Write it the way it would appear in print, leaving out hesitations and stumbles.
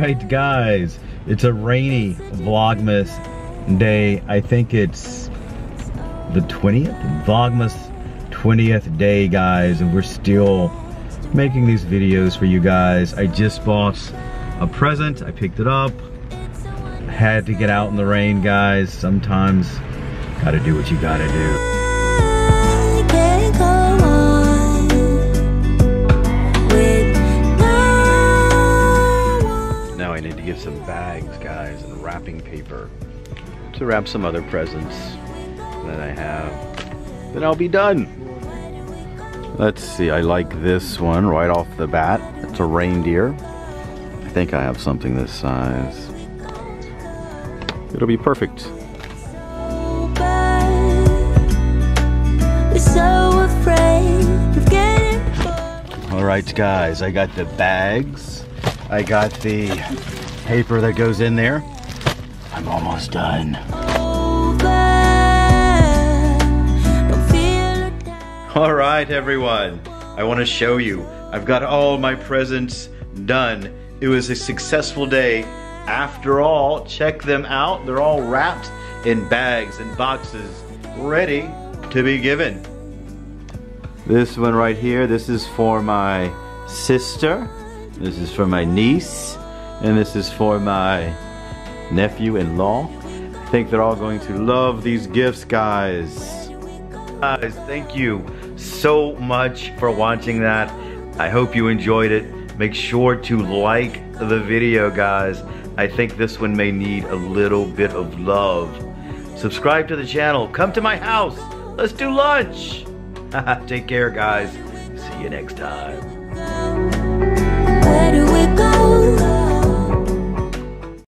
right, guys, it's a rainy Vlogmas day. I think it's the 20th? Vlogmas 20th day, guys, and we're still making these videos for you guys. I just bought a present. I picked it up. Had to get out in the rain, guys. Sometimes gotta do what you gotta do. Now I need to get some bags, guys, and wrapping paper to wrap some other presents that I have. Then I'll be done. Let's see, I like this one right off the bat. It's a reindeer. I think I have something this size. It'll be perfect. Alright, guys, I got the bags. I got the paper that goes in there. I'm almost done. Alright, everyone, I want to show you. I've got all my presents done. It was a successful day. After all, check them out. They're all wrapped in bags and boxes, ready to be given. This one right here, this is for my sister. This is for my niece. And this is for my nephew-in-law. I think they're all going to love these gifts, guys. Guys, thank you so much for watching that. I hope you enjoyed it. Make sure to like the video, guys. I think this one may need a little bit of love. Subscribe to the channel. Come to my house. Let's do lunch. Take care, guys. See you next time. Where do we go?